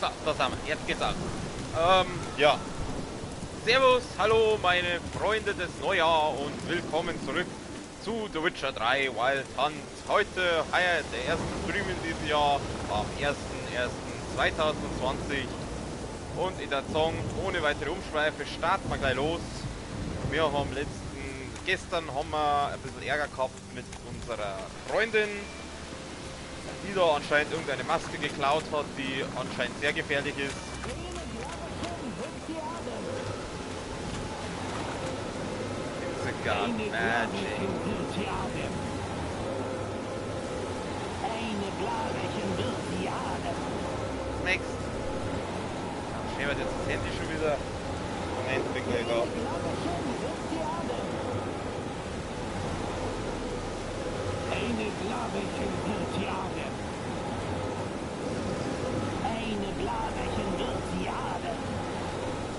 So, da sind wir. Jetzt geht's an. Ja. Servus, hallo meine Freunde des Neujahr und willkommen zurück zu The Witcher 3 Wild Hunt. Heute heuer der erste Stream in diesem Jahr, am 1.1.2020. Und in der Song, ohne weitere Umschweife, starten wir gleich los. Wir haben gestern haben wir ein bisschen Ärger gehabt mit unserer Freundin, die da anscheinend irgendeine Maske geklaut hat, die anscheinend sehr gefährlich ist. It's a god magic. Next. Schnell wird jetzt das Handy schon wieder. Moment, bin gleich da.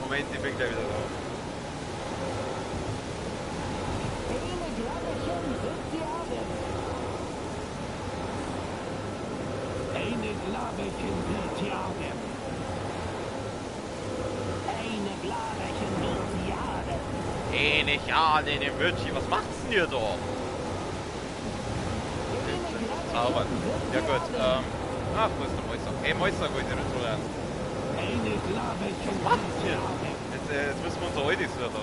Moment, ich bin gleich wieder da. Nicht ja, den Wörtchen, was macht's denn ihr da? Zaubern. Ja gut, ach, wo ist der Mäuser? Hey Mäuser, gut, der Ritual. Was macht's hier? Jetzt müssen wir unser Eudis suchen, oder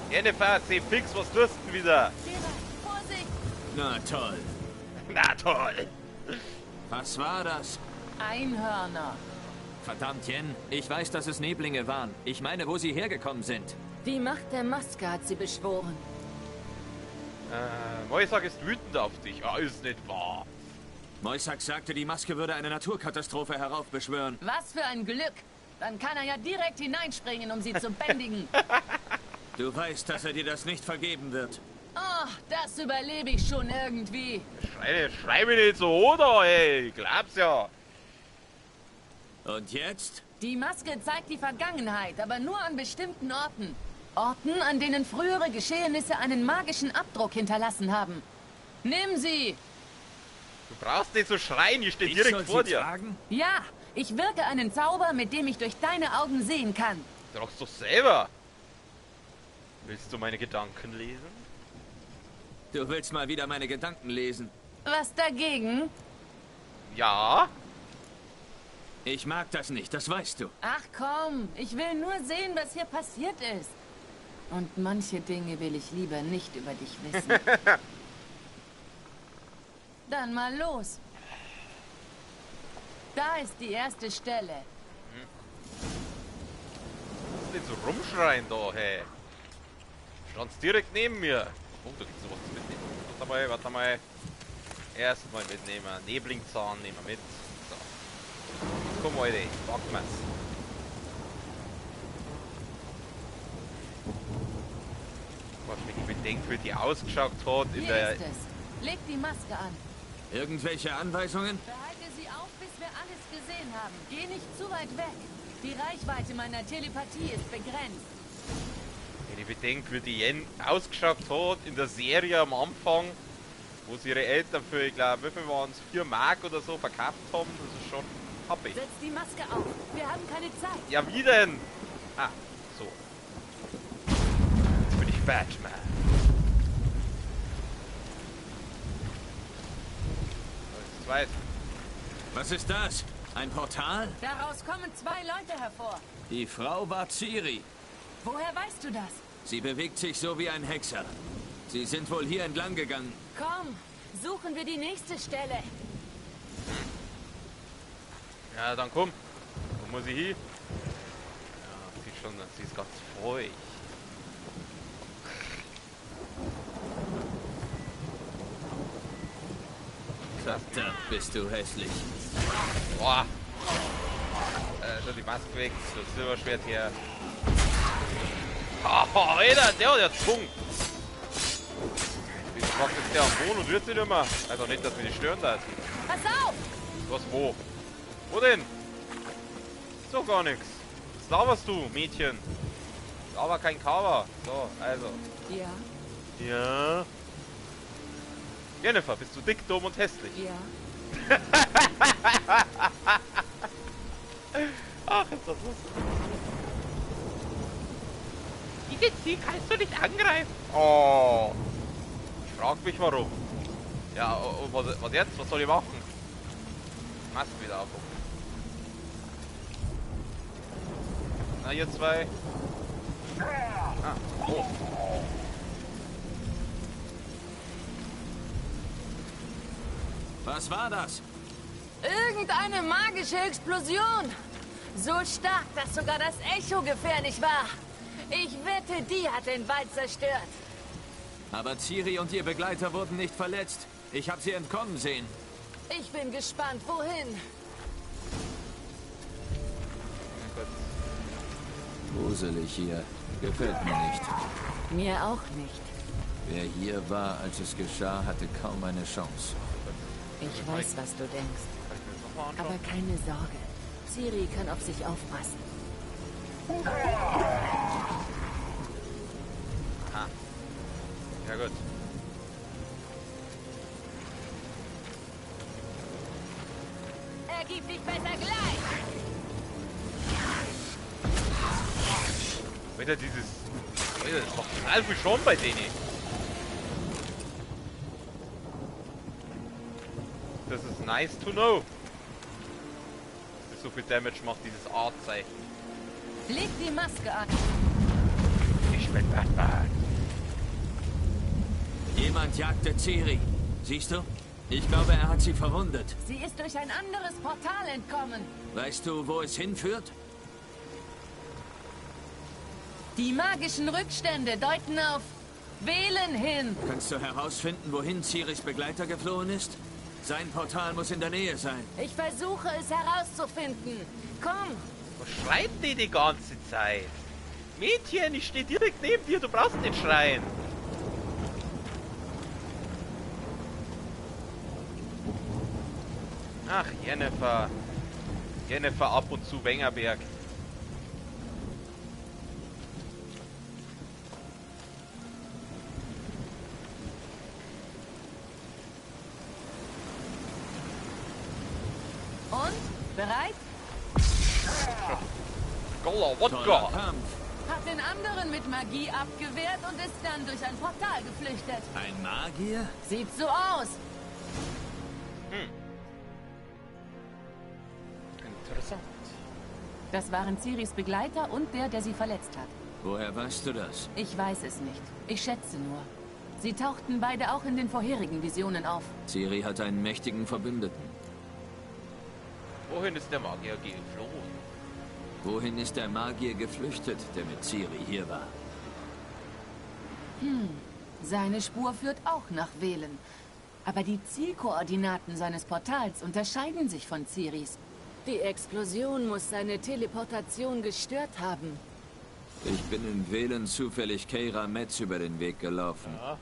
wie? Jennifer, seh fix, was tust du denn wieder? Vorsicht! Na toll. Na toll! Was war das? Einhörner. Verdammt, Jen. Ich weiß, dass es Neblinge waren. Ich meine, wo sie hergekommen sind. Die Macht der Maske hat sie beschworen. Moisak ist wütend auf dich. Ah, ist nicht wahr. Moisak sagte, die Maske würde eine Naturkatastrophe heraufbeschwören. Was für ein Glück! Dann kann er ja direkt hineinspringen, um sie zu bändigen. Du weißt, dass er dir das nicht vergeben wird. Oh, das überlebe ich schon irgendwie. Schrei mich nicht so, oder? Ey, ich glaub's ja. Und jetzt? Die Maske zeigt die Vergangenheit, aber nur an bestimmten Orten. Orten, an denen frühere Geschehnisse einen magischen Abdruck hinterlassen haben. Nimm sie! Du brauchst nicht so schreien, ich stehe Ich direkt soll vor sie dir. tragen? Ja, ich wirke einen Zauber, mit dem ich durch deine Augen sehen kann. Tragst doch selber. Willst du meine Gedanken lesen? Du willst mal wieder meine Gedanken lesen. Was dagegen? Ja. Ich mag das nicht, das weißt du. Ach komm, ich will nur sehen, was hier passiert ist. Und manche Dinge will ich lieber nicht über dich wissen. Dann mal los. Da ist die erste Stelle. Nicht so rumschreien da, hey. Stand's direkt neben mir. Oh, da gibt's noch was zu mitnehmen. Warte mal. Erstmal mitnehmen. Neblingzahn nehmen wir mit. So. Komm, Leute, packen wir's. Was mich bedenkt, wie die ausgeschaut hat in Hier der... ist es. Leg die Maske an. Irgendwelche Anweisungen? Behalte sie auf, bis wir alles gesehen haben. Geh nicht zu weit weg. Die Reichweite meiner Telepathie ist begrenzt. Wenn ich bedenke, wie die Jen ausgeschaut hat in der Serie am Anfang, wo sie ihre Eltern für, ich glaube, wie viel waren es, 4 Mark oder so verkauft haben, das ist schon happy. Setz die Maske auf. Wir haben keine Zeit. Ja, wie denn? Ah, so. Jetzt bin ich Batman. So, jetzt Was ist das? Ein Portal? Daraus kommen 2 Leute hervor. Die Frau war Ciri. Woher weißt du das? Sie bewegt sich so wie ein Hexer. Sie sind wohl hier entlang gegangen. Komm, suchen wir die nächste Stelle. Ja, dann komm. Wo muss ich hin? Ja, sie ist ganz feucht. Verdammt, bist du hässlich. Boah. Schon die Maske weg, das Silberschwert hier. Oh, Alter, der hat ja Zung. Wieso macht jetzt der am Boden und rührt sich nicht mehr? Also nicht, dass wir die stören da. Pass auf! Was, wo? Wo denn? Ist doch gar nichts. Was laberst du, Mädchen? Aber kein Cover. So, also. Ja, Ja. Jennifer, bist du dick, dumm und hässlich? ja. Ach, ist das lustig. Diese Zieh kannst du nicht angreifen. Oh. Ich frag mich warum. Ja, was jetzt? Was soll ich machen? Mast wieder ab. Na, ihr zwei. Ah, oh. Was war das? Irgendeine magische Explosion. So stark, dass sogar das Echo gefährlich war. Ich wette, die hat den Wald zerstört. Aber Ciri und ihr Begleiter wurden nicht verletzt. Ich habe sie entkommen sehen. Ich bin gespannt, wohin. Gruselig hier. Gefällt mir nicht. Mir auch nicht. Wer hier war, als es geschah, hatte kaum eine Chance. Ich weiß, was du denkst. Kann ich mir das nochmal anschauen? Aber keine Sorge. Ciri kann auf sich aufpassen. Aha. Ja gut. Ergib dich besser gleich. Wieder dieses... Alter, das macht total viel schon bei denen. Das ist nice to know. Dass das so viel Damage macht, dieses Art-Zeichen. Leg die Maske an. Ich bin Batman. Jemand jagte Ciri. Siehst du? Ich glaube, er hat sie verwundet. Sie ist durch ein anderes Portal entkommen. Weißt du, wo es hinführt? Die magischen Rückstände deuten auf Wählen hin. Kannst du herausfinden, wohin Ciris Begleiter geflohen ist? Sein Portal muss in der Nähe sein. Ich versuche es herauszufinden. Komm. Was schreit die ganze Zeit? Mädchen, ich stehe direkt neben dir, du brauchst nicht schreien. Ach, Jennifer. Jennifer ab und zu Wengerberg. Und? Bereit? Golla, Toller Wodka. Kampf. Hat den anderen mit Magie abgewehrt und ist dann durch ein Portal geflüchtet. Ein Magier? Sieht so aus. Interessant. Das waren Ciris Begleiter und der sie verletzt hat. Woher weißt du das? Ich weiß es nicht. Ich schätze nur. Sie tauchten beide auch in den vorherigen Visionen auf. Ciri hat einen mächtigen Verbündeten. Wohin ist der Magier geflohen? Wohin ist der Magier geflüchtet, der mit Ciri hier war? Seine Spur führt auch nach Wählen. Aber die Zielkoordinaten seines Portals unterscheiden sich von Ciris. Die Explosion muss seine Teleportation gestört haben. Ich bin in Wählen zufällig Keira Metz über den Weg gelaufen. Ja.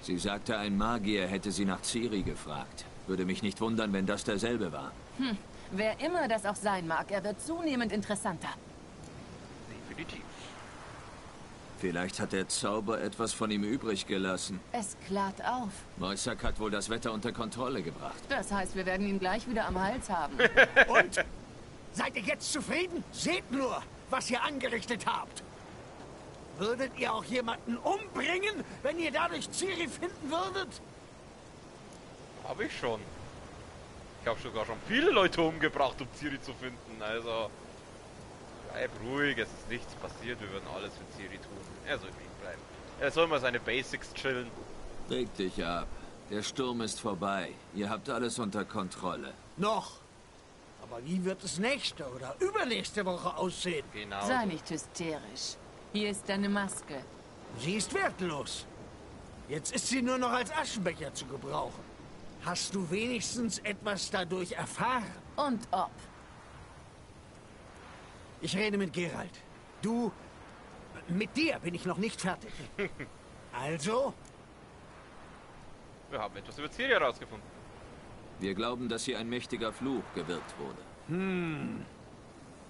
Sie sagte, ein Magier hätte sie nach Ciri gefragt. Würde mich nicht wundern, wenn das derselbe war. Wer immer das auch sein mag, er wird zunehmend interessanter. Definitiv. Vielleicht hat der Zauber etwas von ihm übrig gelassen. Es klart auf. Moisak hat wohl das Wetter unter Kontrolle gebracht. Das heißt, wir werden ihn gleich wieder am Hals haben. Und? Seid ihr jetzt zufrieden? Seht nur, was ihr angerichtet habt. Würdet ihr auch jemanden umbringen, wenn ihr dadurch Ciri finden würdet? Habe ich schon. Ich habe sogar schon viele Leute umgebracht, um Ciri zu finden. Also, bleib ruhig, es ist nichts passiert. Wir würden alles für Ciri tun. Er soll ruhig bleiben. Er soll mal seine Basics chillen. Reg dich ab. Der Sturm ist vorbei. Ihr habt alles unter Kontrolle. Noch. Aber wie wird es nächste oder übernächste Woche aussehen? Genau. Sei nicht hysterisch. Hier ist deine Maske. Sie ist wertlos. Jetzt ist sie nur noch als Aschenbecher zu gebrauchen. Hast du wenigstens etwas dadurch erfahren? Und ob. Ich rede mit Geralt. Du... Mit dir bin ich noch nicht fertig. Also? Wir haben etwas über Ciri herausgefunden. Wir glauben, dass hier ein mächtiger Fluch gewirkt wurde.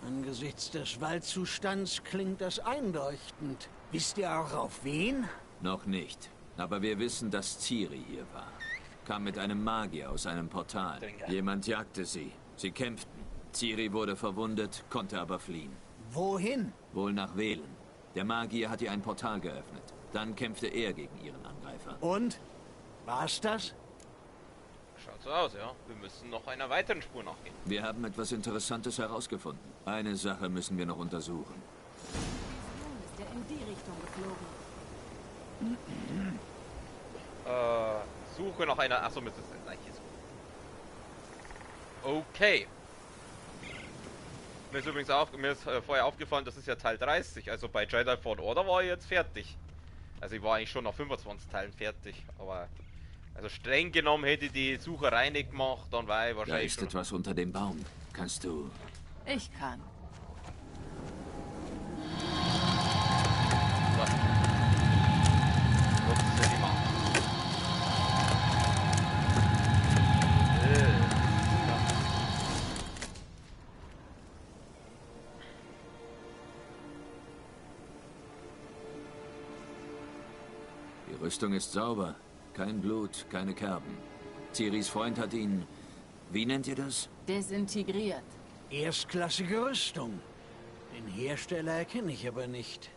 Angesichts des Waldzustands klingt das einleuchtend. Wisst ihr auch auf wen? Noch nicht. Aber wir wissen, dass Ciri hier war. kam mit einem Magier aus einem Portal. Jemand jagte sie. Sie kämpften. Ciri wurde verwundet, konnte aber fliehen. Wohin? Wohl nach Velen. Der Magier hat ihr ein Portal geöffnet. Dann kämpfte er gegen ihren Angreifer. Und? War's das? Schaut so aus, ja. Wir müssen noch einer weiteren Spur nachgehen. Wir haben etwas Interessantes herausgefunden. Eine Sache müssen wir noch untersuchen. Nun ist er in die Richtung geflogen. Suche nach einer... Achso, müsste es eine Leiche suchen. Okay. Mir ist übrigens vorher aufgefallen, das ist ja Teil 30. Also bei Jedi Fallen Order war ich jetzt fertig. Also ich war eigentlich schon nach 25 Teilen fertig. Aber... Also streng genommen hätte ich die Sucherei nicht gemacht, dann war ich Da wahrscheinlich ist schon... etwas unter dem Baum. Kannst du... Ich kann. Nutze die Macht. Die Rüstung ist sauber. Kein Blut, keine Kerben. Ciris Freund hat ihn... Wie nennt ihr das? Desintegriert. Erstklassige Rüstung. Den Hersteller erkenne ich aber nicht.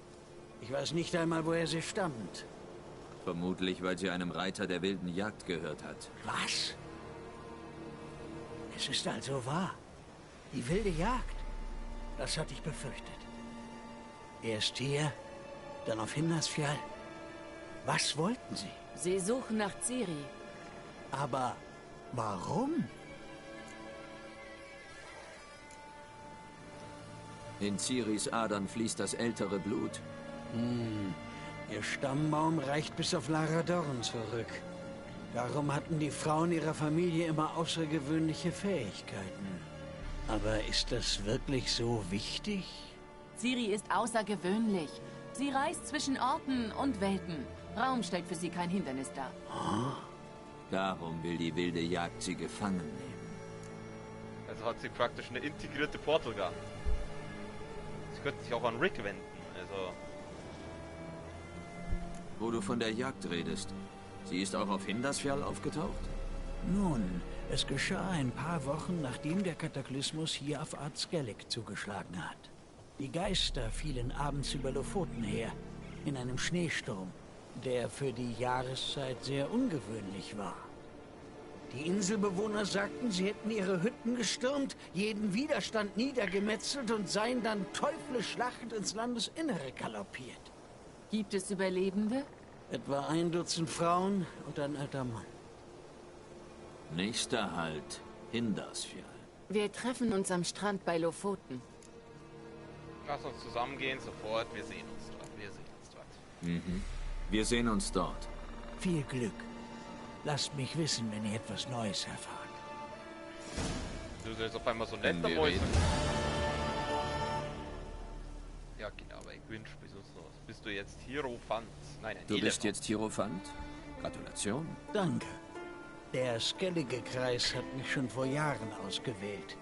Ich weiß nicht einmal, woher sie stammt. Vermutlich, weil sie einem Reiter der wilden Jagd gehört hat. Was? Es ist also wahr. Die wilde Jagd. Das hatte ich befürchtet. Erst hier, dann auf Himmersfjall. Was wollten sie? Sie suchen nach Ciri. Aber warum? In Ciris Adern fließt das ältere Blut. Ihr Stammbaum reicht bis auf Lara Dorn zurück. Darum hatten die Frauen ihrer Familie immer außergewöhnliche Fähigkeiten. Aber ist das wirklich so wichtig? Ciri ist außergewöhnlich. Sie reist zwischen Orten und Welten. Raum stellt für sie kein Hindernis dar. Darum will die wilde Jagd sie gefangen nehmen. Also hat sie praktisch eine integrierte Portal Gun. Sie könnte sich auch an Rick wenden, also... Wo du von der Jagd redest. Sie ist auch auf Himmersfjall aufgetaucht? Nun, es geschah ein paar Wochen, nachdem der Kataklysmus hier auf Ard Skellig zugeschlagen hat. Die Geister fielen abends über Lofoten her, in einem Schneesturm, der für die Jahreszeit sehr ungewöhnlich war. Die Inselbewohner sagten, sie hätten ihre Hütten gestürmt, jeden Widerstand niedergemetzelt und seien dann teuflisch lachend ins Landesinnere galoppiert. Gibt es Überlebende? Etwa 1 Dutzend Frauen und ein alter Mann. Nächster Halt, Himmersfjall. Wir treffen uns am Strand bei Lofoten. Lass uns zusammengehen, sofort. Wir sehen uns dort. Wir sehen uns dort. Wir sehen uns dort. Viel Glück. Lasst mich wissen, wenn ihr etwas Neues erfahrt. Du bist jetzt auf einmal so nett Wenn wir dabei. reden. Ja, genau, aber ich wünsche mich sonst noch. Bist du jetzt Hierophant? Nein, ein Du bist Elefant. jetzt Hierophant? Gratulation. Danke. Der Skellige Kreis hat mich schon vor Jahren ausgewählt,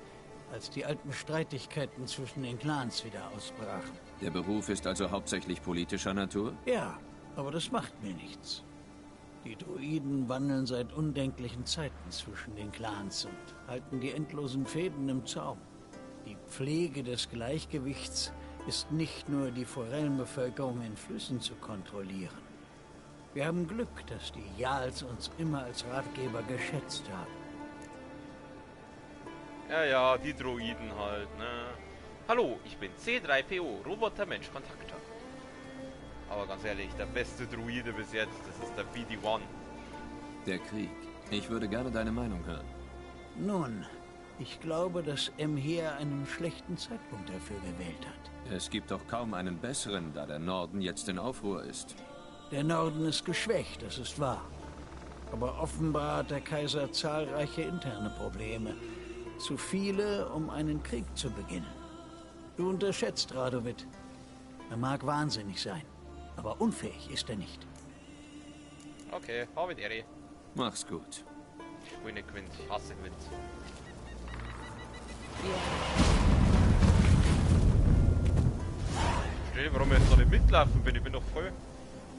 als die alten Streitigkeiten zwischen den Clans wieder ausbrachen. Der Beruf ist also hauptsächlich politischer Natur? Ja, aber das macht mir nichts. Die Druiden wandeln seit undenklichen Zeiten zwischen den Clans und halten die endlosen Fäden im Zaum. Die Pflege des Gleichgewichts ist nicht nur die Forellenbevölkerung in Flüssen zu kontrollieren. Wir haben Glück, dass die Jarls uns immer als Ratgeber geschätzt haben. Ja, die Droiden halt, ne? Hallo, ich bin C3PO, Roboter-Mensch-Kontakter. Aber ganz ehrlich, der beste Druide bis jetzt, das ist der BD-1. Der Krieg. Ich würde gerne deine Meinung hören. Nun, ich glaube, dass Emhyr einen schlechten Zeitpunkt dafür gewählt hat. Es gibt doch kaum einen besseren, da der Norden jetzt in Aufruhr ist. Der Norden ist geschwächt, das ist wahr. Aber offenbar hat der Kaiser zahlreiche interne Probleme. Zu viele, um einen Krieg zu beginnen. Du unterschätzt Radovid. Er mag wahnsinnig sein, aber unfähig ist er nicht. Okay, hab ich dir. Mach's gut. Ich spiele Quint, ich hasse Quint. Verstehe, warum ich jetzt noch nicht mitlaufen bin, ich bin doch voll.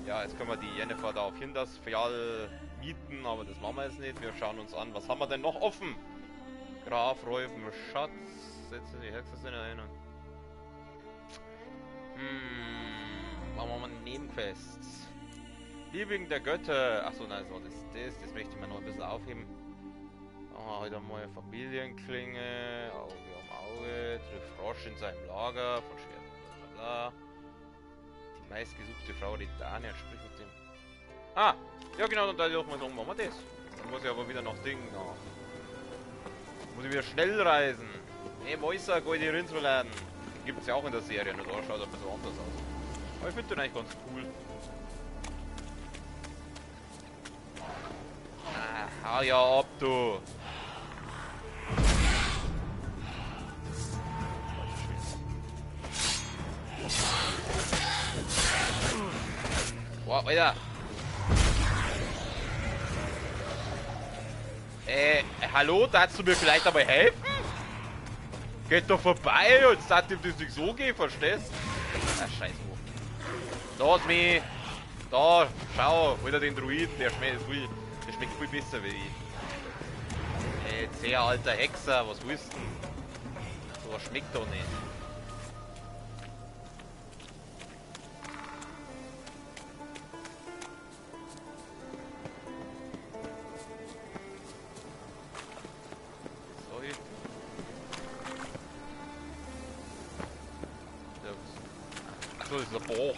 Ja, jetzt können wir die Jennifer da auf Hintersfjall mieten, aber das machen wir jetzt nicht. Wir schauen uns an, was haben wir denn noch offen? Graf, Räufen, Schatz, setzen die Hexe in Erinnerung. Machen wir mal Nebenquests. Liebling der Götter. Achso, nein, so, das möchte ich mir noch ein bisschen aufheben. Machen wir heute mal Familienklinge, Auge um Auge, trifft Frosch in seinem Lager, von Schwert, bla bla. Die meistgesuchte Frau, die Daniel spricht mit dem. Ah! Ja genau, dann darf ich auch mal sagen, machen wir das. Dann muss ich aber wieder noch Ding nach. Muss ich wieder schnell reisen. Hey Mäuser, geh in die Rindsrouladen. Gibt es ja auch in der Serie, ne? Da schaut ein bisschen anders aus. Aber ich finde den eigentlich ganz cool. Ah, hau ja ab, du! Boah, Alter! Hallo, darfst du mir vielleicht dabei helfen? Geht doch vorbei und sagt ihm das nicht so gehen, verstehst? Ah, scheiß wo. Lass mich! Da, schau, wieder den Druiden, der schmeckt viel besser wie ich. Sehr alter Hexer, was willst du denn? So schmeckt doch nicht. Achso, das ist ein Bauch.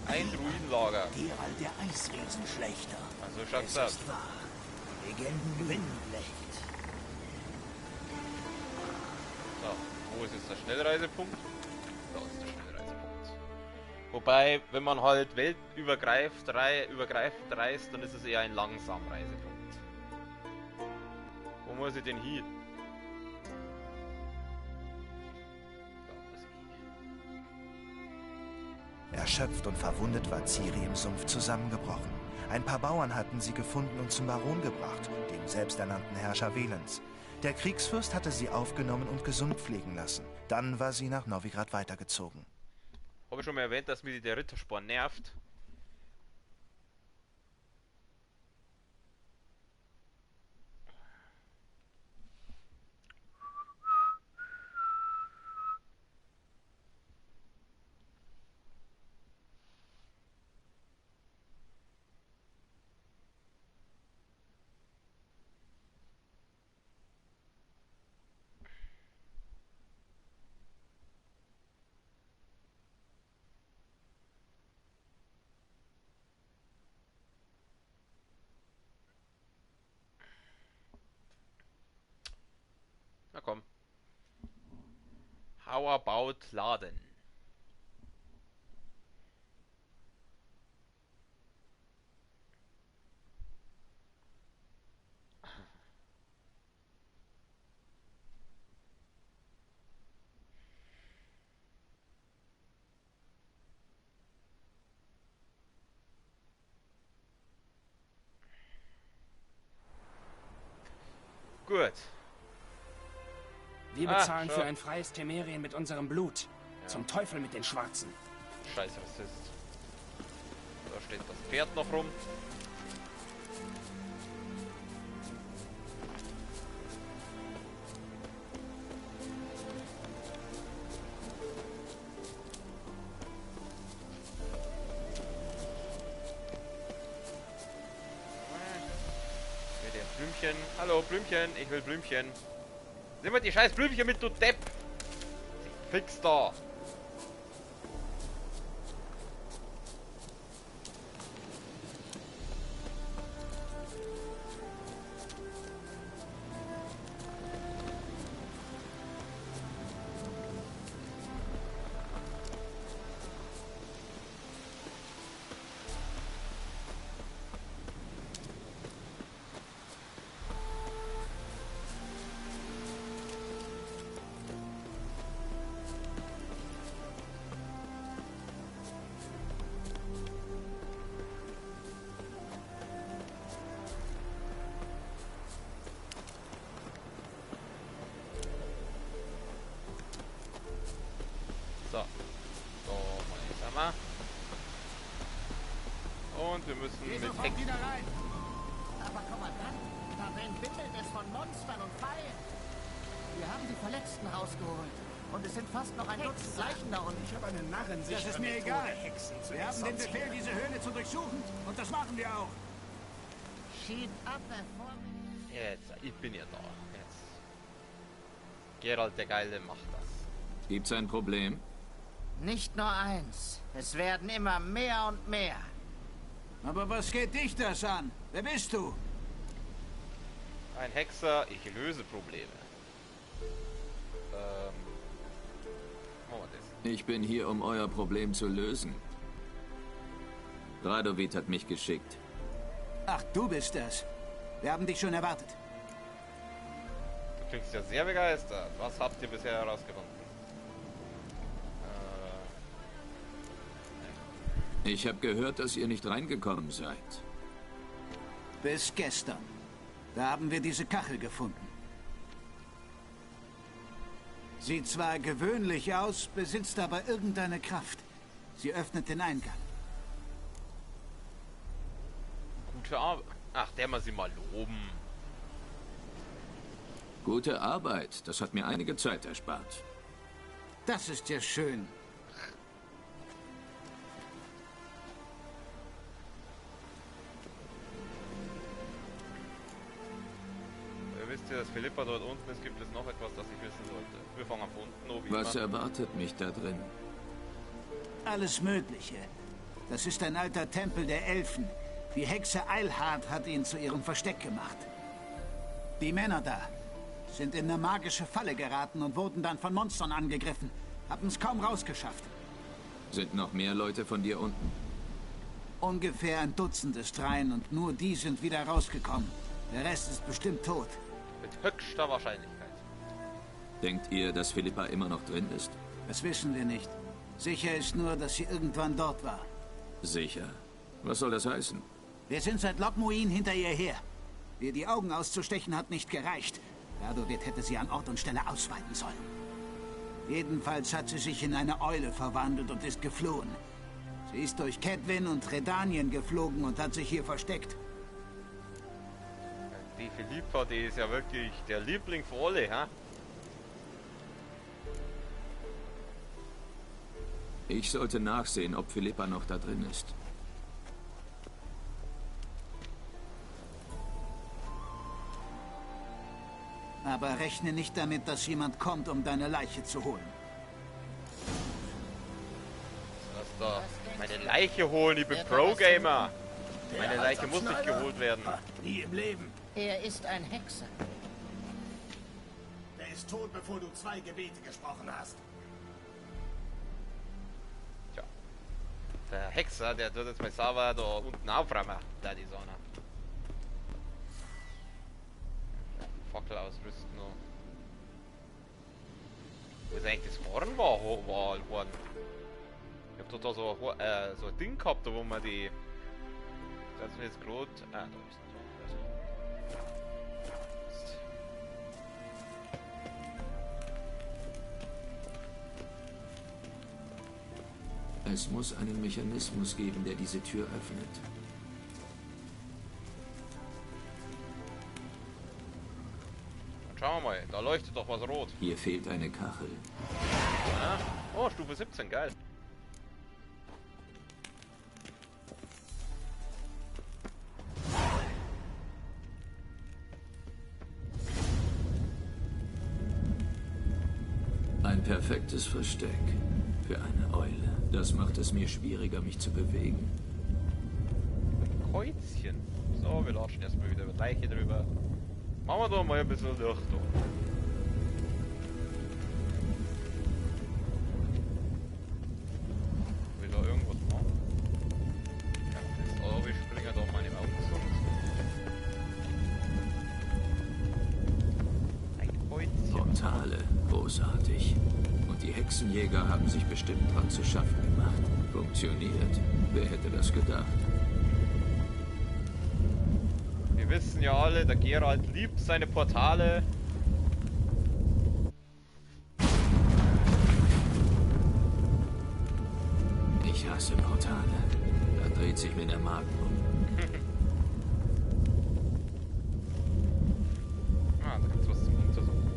Ein Druidenlager. Gerald der Eisriesenschlechter. Also schaut's aus. Ist wahr. Legenden lügen nicht. So, wo ist jetzt der Schnellreisepunkt? Da ist der Schnellreisepunkt. Wobei, wenn man halt weltübergreifend reist, dann ist es eher ein Langsamreisepunkt. Wo muss ich denn hin? Erschöpft und verwundet war Ciri im Sumpf zusammengebrochen. Ein paar Bauern hatten sie gefunden und zum Baron gebracht, dem selbsternannten Herrscher Velens. Der Kriegsfürst hatte sie aufgenommen und gesund pflegen lassen. Dann war sie nach Novigrad weitergezogen. Habe ich schon mal erwähnt, dass mich der Rittersporn nervt? Na komm. How about Laden? Gut. Wir bezahlen für ein freies Temerien mit unserem Blut. Ja. Zum Teufel mit den Schwarzen. Scheiß Rassist. Da steht das Pferd noch rum. Blümchen. Hallo, Blümchen. Ich will Blümchen. Nimm mal die scheiß Blümchen mit, du Depp. Fix da. So. So, mal sind wir. Und wir müssen mit Hex. Wieder rein. Aber Kommandant, darin wimmelt es von Monstern und Pfeilen. Wir haben die Verletzten rausgeholt. Und es sind fast noch ein Dutzend Leichen da unten. Ich habe eine Narrensicht. Das ist mir egal. Wir haben den Befehl, diese Höhle zu durchsuchen. Und das machen wir auch. Schied ab, bevor wir... Jetzt, ich bin ja da. Jetzt. Geralt der Geile macht das. Gibt's ein Problem? Nicht nur eins. Es werden immer mehr und mehr. Aber was geht dich das an? Wer bist du? Ein Hexer, ich löse Probleme. Machen wir das. Ich bin hier, um euer Problem zu lösen. Radovid hat mich geschickt. Ach, du bist das. Wir haben dich schon erwartet. Du klingst ja sehr begeistert. Was habt ihr bisher herausgefunden? Ich habe gehört, dass ihr nicht reingekommen seid. Bis gestern. Da haben wir diese Kachel gefunden. Sieht zwar gewöhnlich aus, besitzt aber irgendeine Kraft. Sie öffnet den Eingang. Gute Arbeit. Ach, der mal sie mal loben. Gute Arbeit. Das hat mir einige Zeit erspart. Das ist ja schön. Wisst ihr, dass Philippa dort unten ist? Gibt es noch etwas, das ich wissen sollte? Wir fangen von unten an. Was erwartet mich da drin? Alles Mögliche. Das ist ein alter Tempel der Elfen. Die Hexe Eilhard hat ihn zu ihrem Versteck gemacht. Die Männer da sind in eine magische Falle geraten und wurden dann von Monstern angegriffen. Haben es kaum rausgeschafft. Sind noch mehr Leute von dir unten? Ungefähr ein Dutzend ist rein und nur die sind wieder rausgekommen. Der Rest ist bestimmt tot. Mit höchster Wahrscheinlichkeit. Denkt ihr, dass Philippa immer noch drin ist? Das wissen wir nicht. Sicher ist nur, dass sie irgendwann dort war. Sicher. Was soll das heißen? Wir sind seit Lokmuin hinter ihr her. Ihr die Augen auszustechen hat nicht gereicht. Radovid hätte sie an Ort und Stelle ausweiten sollen. Jedenfalls hat sie sich in eine Eule verwandelt und ist geflohen. Sie ist durch Kedwin und Redanien geflogen und hat sich hier versteckt. Die Philippa, die ist ja wirklich der Liebling für alle, ha? Ich sollte nachsehen, ob Philippa noch da drin ist. Aber rechne nicht damit, dass jemand kommt, um deine Leiche zu holen. Lass da meine Leiche holen, ich bin Pro-Gamer. Meine Leiche muss nicht geholt werden. Nie im Leben. Er ist ein Hexer. Er ist tot, bevor du 2 Gebete gesprochen hast. Tja. Der Hexer, der tut jetzt mal sauber da unten aufräumen, da die Sonne. Fackel ausrüsten noch. Wo ist eigentlich das Horn war? Horn. Ich hab doch da so ein Ding gehabt, wo man die... Das ist jetzt gerade... Ah, da ist Es muss einen Mechanismus geben, der diese Tür öffnet. Schauen wir mal, da leuchtet doch was rot. Hier fehlt eine Kachel. Ja. Oh, Stufe 17, geil. Ein perfektes Versteck für eine Eule. Das macht es mir schwieriger, mich zu bewegen. Kreuzchen. So, wir latschen erstmal wieder über die Leiche drüber. Machen wir doch mal ein bisschen Licht da. Will da irgendwas machen? Ja, das aber ich springe da meine Augen sonst. Ein Kreuzchen. Portale, großartig. Und die Hexenjäger haben sich bestimmt dran zu schaffen gemacht. Funktioniert. Wer hätte das gedacht? Wir wissen ja alle, der Geralt liebt seine Portale. dreht sich mir der Magen um. Ah, da gibt's was zum Untersuchen.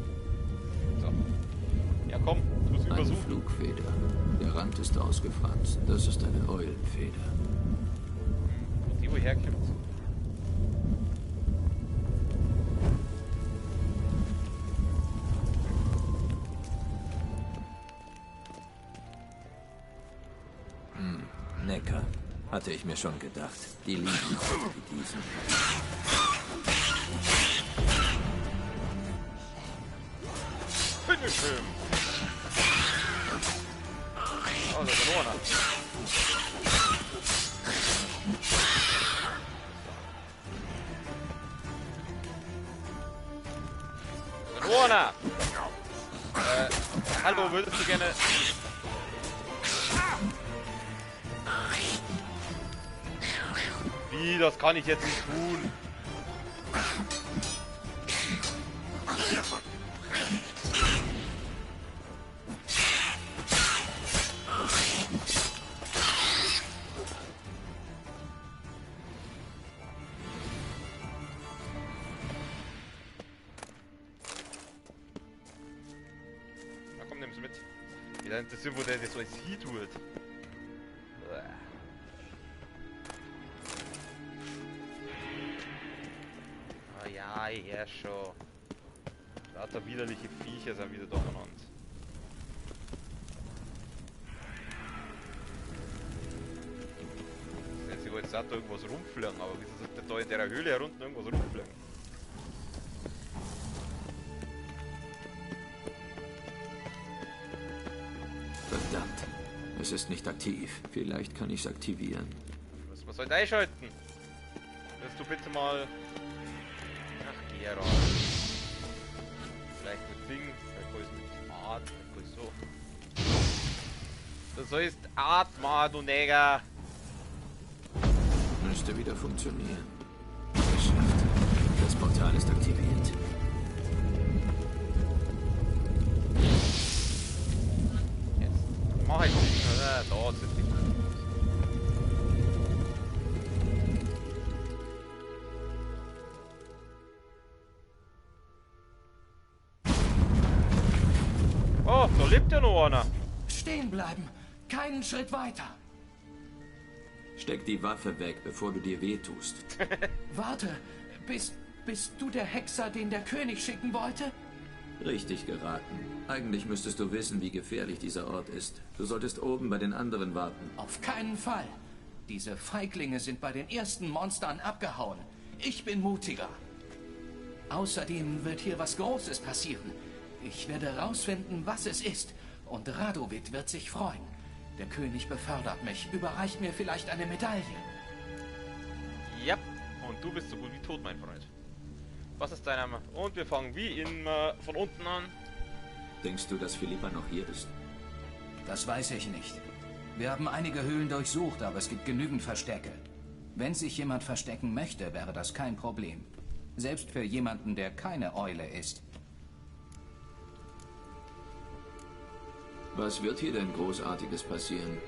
So. Ja komm, du musst Eine übersuchen. Flugfeder. Der Rand ist ausgefranst. Das ist eine Eulenfeder. Wo die woher kommt. Necker. Hatte ich mir schon gedacht. Die lieben Orte wie diesen. Finish him! Oh, das ist ein Ohrner. Das ist ein Ohrner! Hallo, würdest du gerne... Wie, das kann ich jetzt nicht tun. Na komm, nimm sie mit. Wieder interessiert, wo der das so als Heat tut. Ja, schon. Lauter widerliche Viecher sind wieder da benannt. Jetzt sie jetzt da irgendwas rumfliegen, aber wieso sollte da in der Höhle herunten irgendwas rumfliegen? Verdammt. Es ist nicht aktiv. Vielleicht kann ich es aktivieren. Müssen wir es halt einschalten. Willst du bitte mal... Ach, Gerard. Vielleicht mit Ding, vielleicht kann ich mit Art, vielleicht kann ich so. Das heißt Atma, du Neger. Müsste wieder funktionieren. Geschafft. Das Portal ist aktiviert. Jetzt mach ich nicht. Da sind die. Oh, da lebt ja noch einer. Stehen bleiben. Keinen Schritt weiter. Steck die Waffe weg, bevor du dir wehtust. Warte. Bist du der Hexer, den der König schicken wollte? Richtig geraten. Eigentlich müsstest du wissen, wie gefährlich dieser Ort ist. Du solltest oben bei den anderen warten. Auf keinen Fall. Diese Feiglinge sind bei den ersten Monstern abgehauen. Ich bin mutiger. Außerdem wird hier was Großes passieren. Ich werde rausfinden, was es ist. Und Radovid wird sich freuen. Der König befördert mich, überreicht mir vielleicht eine Medaille. Ja, und du bist so gut wie tot, mein Freund. Was ist dein Name? Und wir fangen wie immer von unten an. Denkst du, dass Philippa noch hier ist? Das weiß ich nicht. Wir haben einige Höhlen durchsucht, aber es gibt genügend Verstecke. Wenn sich jemand verstecken möchte, wäre das kein Problem. Selbst für jemanden, der keine Eule ist. Was wird hier denn Großartiges passieren?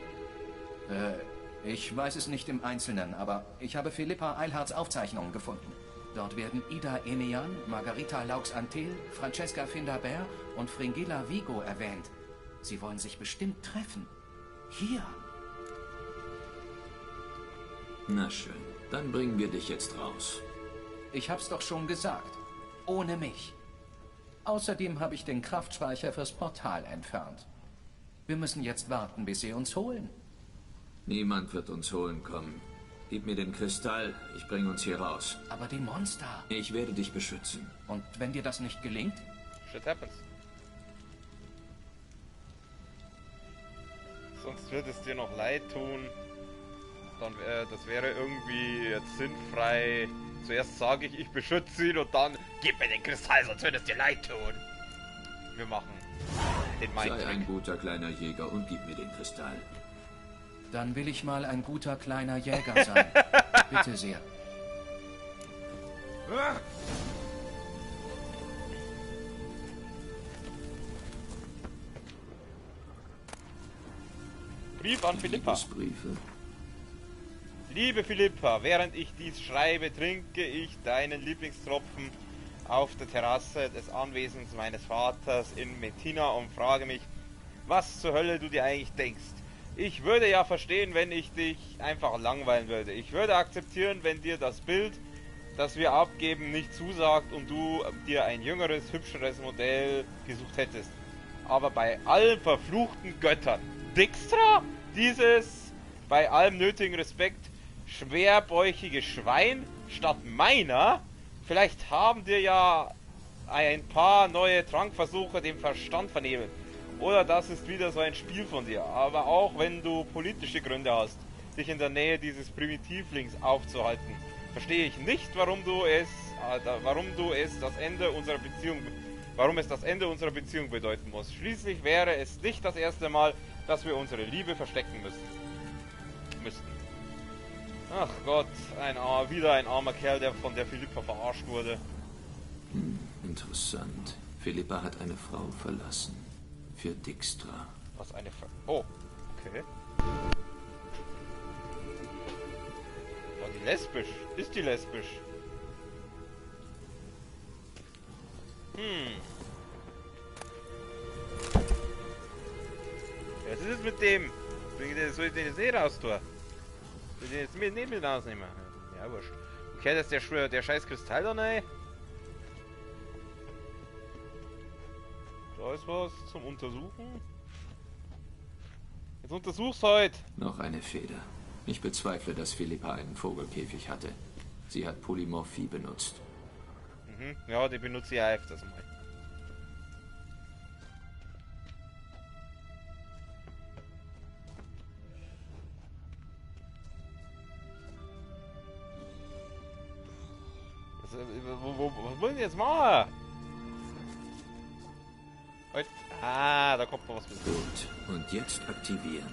Ich weiß es nicht im Einzelnen, aber ich habe Philippa Eilhards Aufzeichnungen gefunden. Dort werden Ida Enean, Margarita Laux-Antel, Francesca Findabert und Fringilla Vigo erwähnt. Sie wollen sich bestimmt treffen. Hier. Na schön, dann bringen wir dich jetzt raus. Ich hab's doch schon gesagt. Ohne mich. Außerdem habe ich den Kraftspeicher fürs Portal entfernt. Wir müssen jetzt warten, bis sie uns holen. Niemand wird uns holen kommen. Gib mir den Kristall, ich bringe uns hier raus. Aber die Monster. Ich werde dich beschützen. Und wenn dir das nicht gelingt? Shit happens. Sonst wird es dir noch leid tun. Dann das wäre irgendwie jetzt sinnfrei. Zuerst sage ich beschütze ihn und dann gib mir den Kristall, sonst wird es dir leid tun. Wir machen den Sei ein Mindtrick. guter kleiner Jäger und gib mir den Kristall. Dann will ich mal ein guter kleiner Jäger sein. Bitte sehr. Brief an Philippa. Liebesbriefe. Liebe Philippa, während ich dies schreibe, trinke ich deinen Lieblingstropfen auf der Terrasse des Anwesens meines Vaters in Messina und frage mich, was zur Hölle du dir eigentlich denkst. Ich würde ja verstehen, wenn ich dich einfach langweilen würde. Ich würde akzeptieren, wenn dir das Bild, das wir abgeben, nicht zusagt und du dir ein jüngeres, hübscheres Modell gesucht hättest. Aber bei allen verfluchten Göttern, Dijkstra, dieses, bei allem nötigen Respekt, schwerbäuchige Schwein statt meiner, vielleicht haben dir ja ein paar neue Trankversuche den Verstand vernebelt. Oder das ist wieder so ein Spiel von dir. Aber auch wenn du politische Gründe hast, dich in der Nähe dieses Primitivlings aufzuhalten, verstehe ich nicht, warum es das Ende unserer Beziehung bedeuten muss. Schließlich wäre es nicht das erste Mal, dass wir unsere Liebe verstecken müssten. Ach Gott, wieder ein armer Kerl, der von der Philippa verarscht wurde. Interessant. Philippa hat eine Frau verlassen. Für Dijkstra. Was eine Frau? Oh, okay. War die lesbisch? Ist die lesbisch? Was ist es mit dem? Soll ich den jetzt nicht raus tun? Soll ich den jetzt mit rausnehmen? Ja, wurscht. Okay, das ist der scheiß Kristall da rein. Da ist was zum Untersuchen. Jetzt untersuch's halt. Noch eine Feder. Ich bezweifle, dass Philippa einen Vogelkäfig hatte. Sie hat Polymorphie benutzt. Ja, die benutze ich ja öfters mal. Was wollen die jetzt machen? Ah, da kommt noch was mit. Gut, und jetzt aktivieren.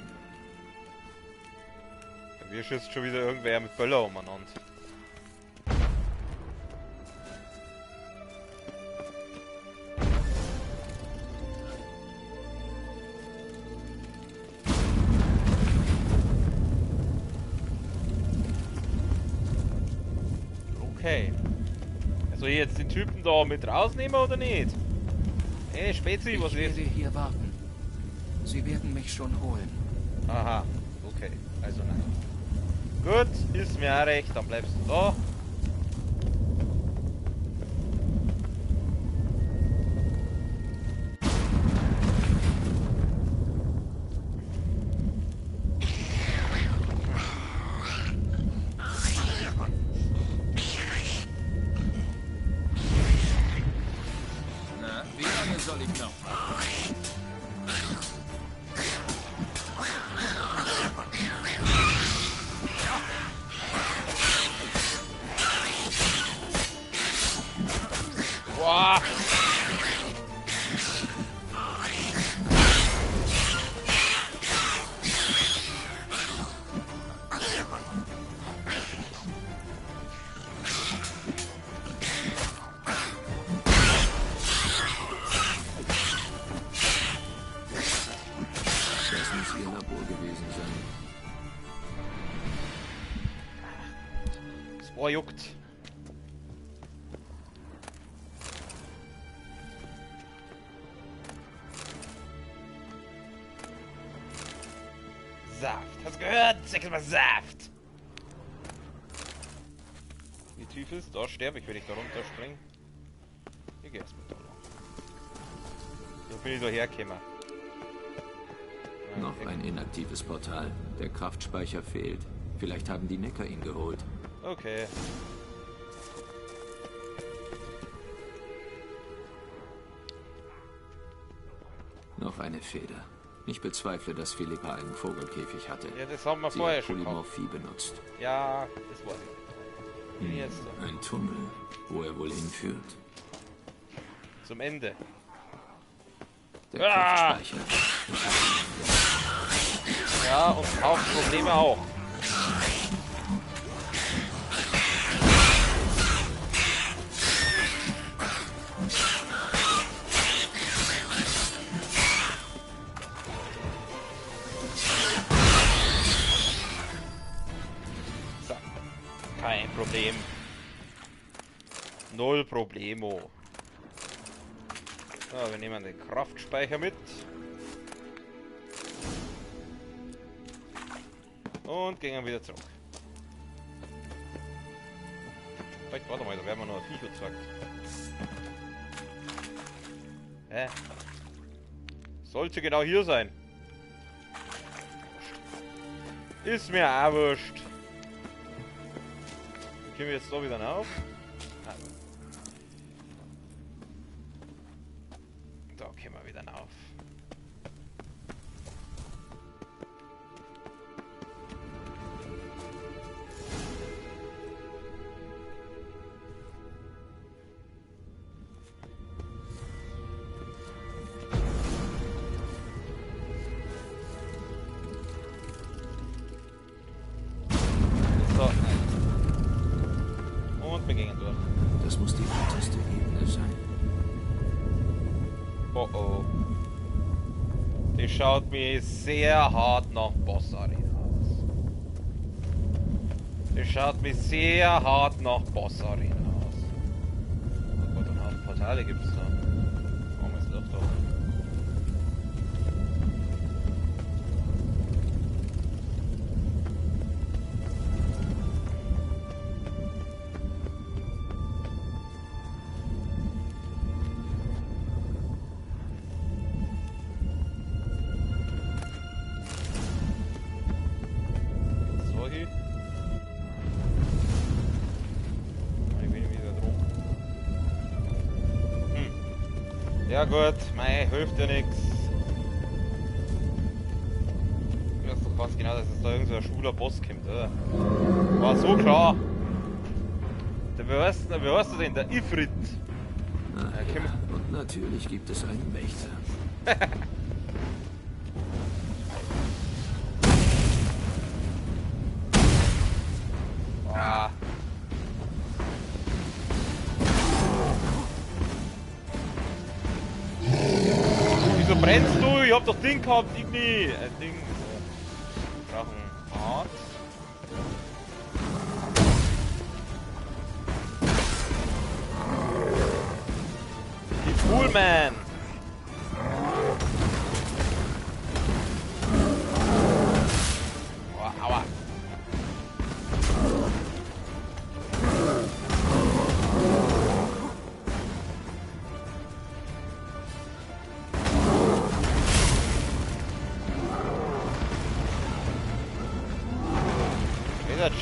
Wir schießt schon wieder irgendwer mit Böller umeinander. Okay. Soll ich jetzt den Typen da mit rausnehmen oder nicht? Hey, Spezi, was Ich werde hier warten. Sie werden mich schon holen. Aha, okay. Also nein. Gut, ist mir auch recht, dann bleibst du da. Na, wie lange soll ich noch? Boah. Das muss ihr Labor gewesen sein. Das Ohr juckt. Saft. Hast du gehört? Sag mal Saft. Wie tief ist? Da sterbe ich, wenn ich da runterspringe. Ich geh erstmal da lang. So bin ich da hergekommen. Noch ein inaktives Portal. Der Kraftspeicher fehlt. Vielleicht haben die Necker ihn geholt. Okay. Noch eine Feder. Ich bezweifle, dass Philippa einen Vogelkäfig hatte. Ja, das haben wir Sie vorher hat schon gehabt. Polymorphie benutzt. Ja, das war ich. Bin jetzt Ein Tunnel, wo er wohl hinführt. zum Ende. Der Ah! Kraftspeicher. Ja, und Hauptprobleme auch. Problem. Null Problemo. So, wir nehmen den Kraftspeicher mit. Und gehen wieder zurück. Vielleicht, warte mal, da werden wir noch ein Viech gezeigt. Hä? Sollte genau hier sein. Ist mir auch wurscht. Können wir jetzt da wieder auf? Ah. Da können wir wieder auf. So. Und wir gehen durch. Das muss die unterste Ebene sein. Oh oh. Die schaut mir sehr hart nach Boss Arena aus. Die schaut mir sehr hart nach Boss Arena aus. Oh Gott, und Haufen Portale gibt's da. Oh, wir sind doch da. Ja gut, mei, hilft ja nix. Du weißt doch ganz genau, dass es da irgend so ein schwuler Boss kommt, oder? War so klar. Wie heißt du denn? Der Ifrit. Ah, ja. Und natürlich gibt es einen Wächter. Ah. Wieso brennst du? Ich hab doch Ding gehabt, Igni. Ding. Wir brauchen Arzt. Die Coolman. Oh, aua.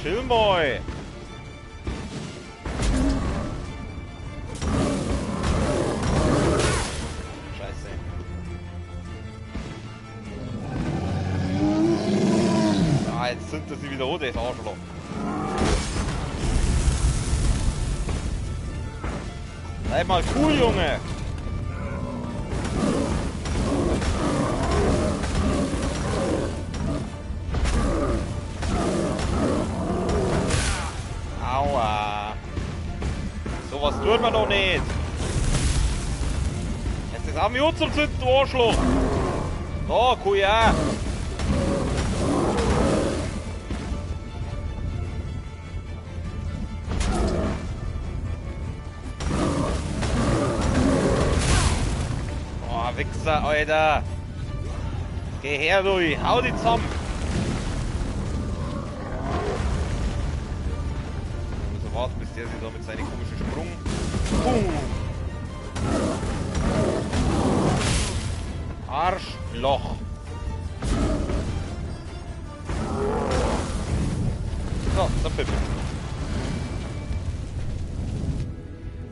Chill mal. Scheiße. Ah, jetzt sind das wieder rot, das Arschloch. Bleib mal cool, Junge. Aua. Sowas tut man doch nicht. Jetzt ist auch mir zum Zünden, du Arschloch. Da, Kuja. Oh, Wichser, Alter. Geh her, du. Hau die zusammen. Warten, bis der sich da mit seinem komischen Sprung. Boom. Arschloch. So, zerpimmelt.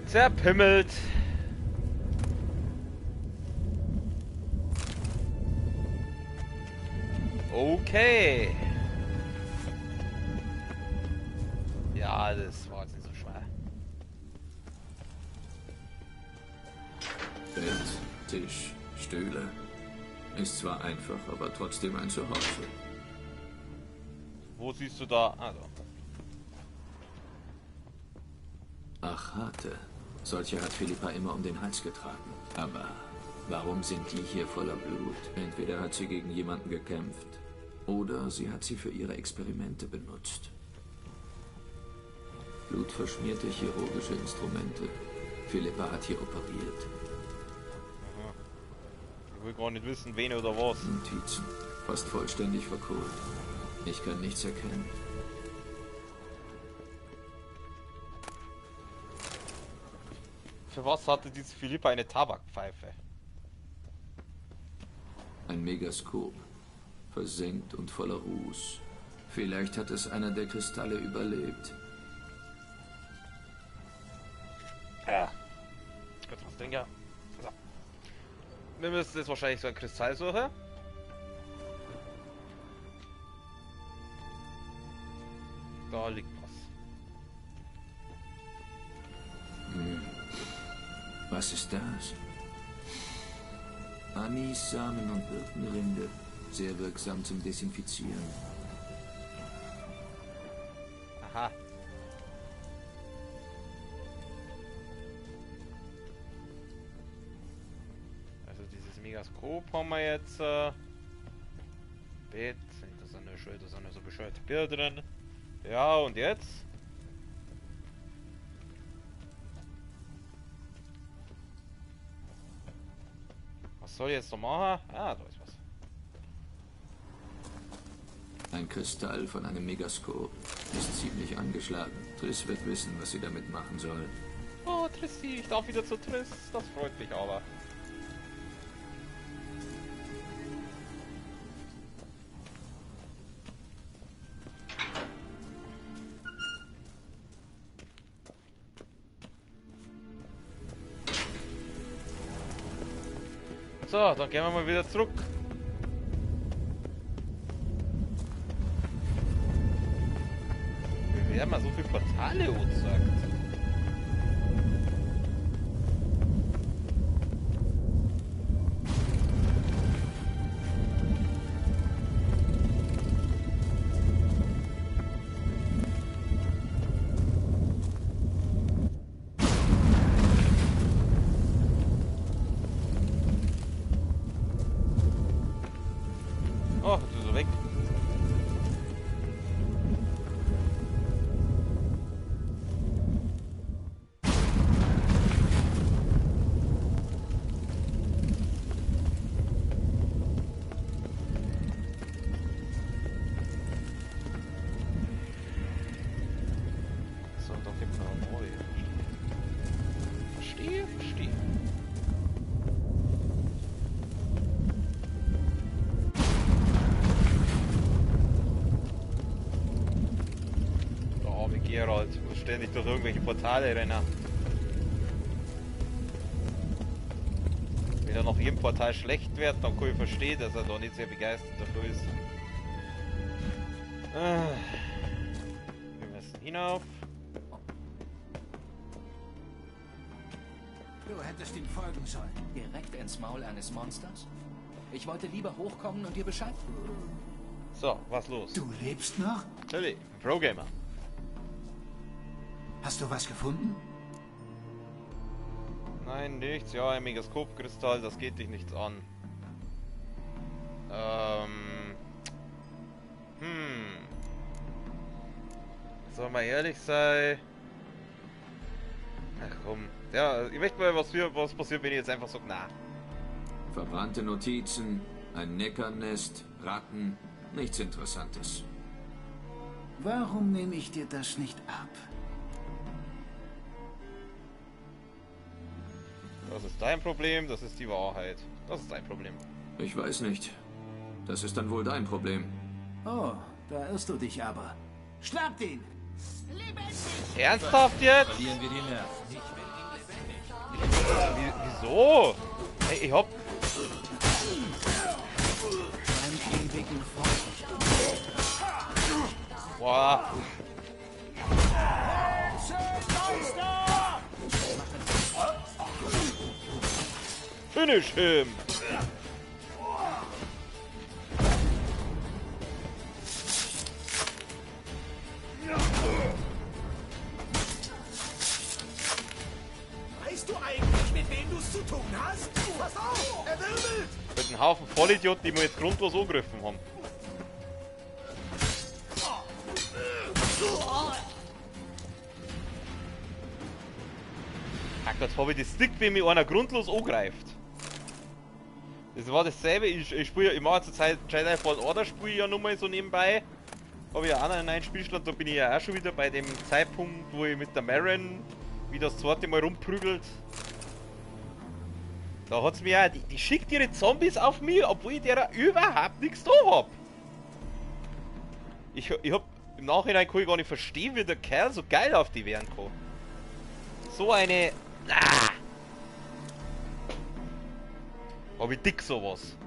Zerpimmelt. Okay. Ja, das war jetzt nicht so schwer. Bett, Tisch, Stühle. Ist zwar einfach, aber trotzdem ein Zuhause. Wo siehst du da? Also. Ach, Harte. Solche hat Philippa immer um den Hals getragen. Aber warum sind die hier voller Blut? Entweder hat sie gegen jemanden gekämpft, oder sie hat sie für ihre Experimente benutzt. Blutverschmierte chirurgische Instrumente. Philippa hat hier operiert. Aha. Ich will gar nicht wissen, wen oder was. Notizen. Fast vollständig verkohlt. Ich kann nichts erkennen. Für was hatte diese Philippa eine Tabakpfeife? Ein Megaskop. Versenkt und voller Ruß. Vielleicht hat es einer der Kristalle überlebt. Ja. Gut, was denn ja? So. Wir müssen jetzt wahrscheinlich so ein Kristall suchen. Da liegt was. Was ist das? Anis, Samen und Birkenrinde. Sehr wirksam zum Desinfizieren. Aha. Also dieses Megaskop haben wir jetzt. Bett, da sind ja schön, da sind ja so bescheuerte Bilder drin. Ja, und jetzt? Was soll ich jetzt noch machen? Ah, da ist was. Ein Kristall von einem Megaskop. Ist ziemlich angeschlagen. Triss wird wissen, was sie damit machen soll. Oh, Trissi, ich darf wieder zu Triss. Das freut mich aber. So, dann gehen wir mal wieder zurück. Wir werden mal so viele Portale gesagt. Oh, jetzt ist er weg. So, da gibt es noch eine neue. Verstehe, verstehe. Geralt, muss ständig durch irgendwelche Portale rennen. Wenn er nach jedem Portal schlecht wird, dann kann ich verstehen, dass er da nicht sehr begeistert dafür ist. Wir müssen hinauf. Du hättest ihm folgen sollen. Direkt ins Maul eines Monsters? Ich wollte lieber hochkommen und dir Bescheid. So, was los? Du lebst noch? Natürlich, Pro-Gamer. Hast du was gefunden? Nein, nichts. Ja, ein Megaskop-Kristall, das geht dich nichts an. Soll mal ehrlich sein? Ach komm. Ja, ich möchte mal, was passiert, wenn ich jetzt einfach sage, na. Verbrannte Notizen, ein Neckernest, Ratten, nichts Interessantes. Warum nehme ich dir das nicht ab? Das ist dein Problem, das ist die Wahrheit. Das ist dein Problem. Ich weiß nicht. Das ist dann wohl dein Problem. Oh, da irrst du dich aber. Schnappt ihn! Ernsthaft jetzt? Verlieren wir die Nerven. Wieso? Hey, ich hab... Beim ewigen Feuer. Boah. Finish him! Weißt du eigentlich, mit wem du es zu tun hast? Pass auf, er wirbelt! Mit einem Haufen Vollidioten, die mir jetzt grundlos angegriffen haben. Ah Gott, habe ich das Stick, wenn mich einer grundlos angreift. Das war dasselbe, ich spiele ja immer zur Zeit Jedi Fallen Order, spiele ich ja nochmal so nebenbei. Habe ich ja auch noch einen neuen Spielstand, da bin ich ja auch schon wieder bei dem Zeitpunkt, wo ich mit der Marin wieder das zweite Mal rumprügelt. Da hat's mir ja, die schickt ihre Zombies auf mich, obwohl ich der überhaupt nichts da hab. Ich hab im Nachhinein kann ich gar nicht verstehen, wie der Kerl so geil auf die werden kann. So eine. Ah! Hab ich dick sowas.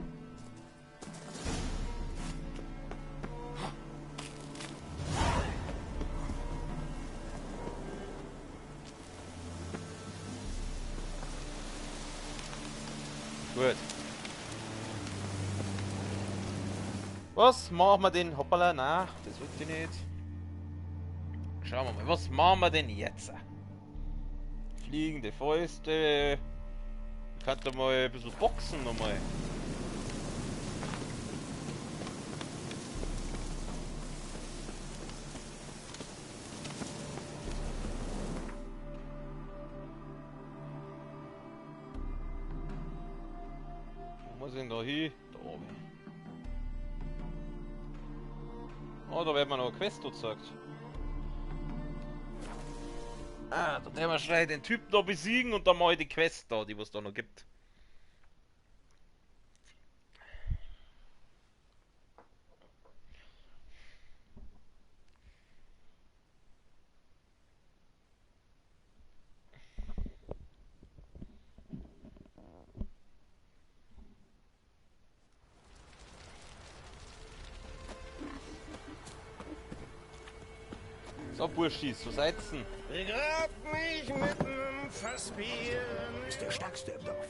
Gut. Was machen wir denn? Hoppala, nein, das wollte ich nicht. Schauen wir mal, was machen wir denn jetzt? Fliegende Fäuste. Ich könnte mal ein bisschen boxen nochmal. Wo muss ich denn da hin? Da oben. Oh, da wird mir noch eine Quest gezeigt. Ah, da werden wir schnell den Typen da besiegen und dann mache ich die Quest da, die was da noch gibt. So, Burschis, so seid's denn? Begrab mich mit nem Fassbier. Ist der Stärkste im Dorf.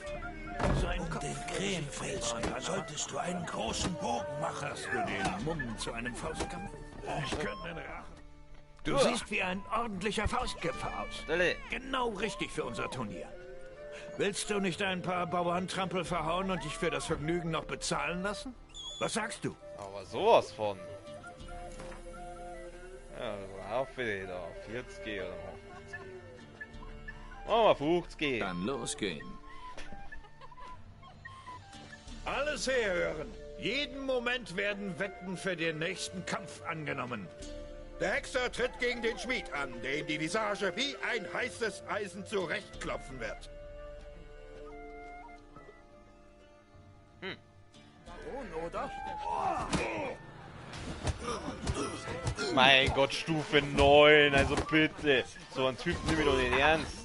Seit den Krähenfelsen solltest du einen großen Bogen machen. Hast du den Mumm zu einem Faustkampf? Ich könnte den Rachen. Du siehst wie ein ordentlicher Faustkämpfer aus. Stelle. Genau richtig für unser Turnier. Willst du nicht ein paar Bauerntrampel verhauen und dich für das Vergnügen noch bezahlen lassen? Was sagst du? Aber sowas von. Ja, auf wieder da. 40 oder 50. Machen wir 50. Dann losgehen. Alles herhören. Jeden Moment werden Wetten für den nächsten Kampf angenommen. Der Hexer tritt gegen den Schmied an, der ihm die Visage wie ein heißes Eisen zurechtklopfen wird. Oder? Mein Gott, Stufe 9, also bitte. So ein Typ nimm ich doch nicht ernst.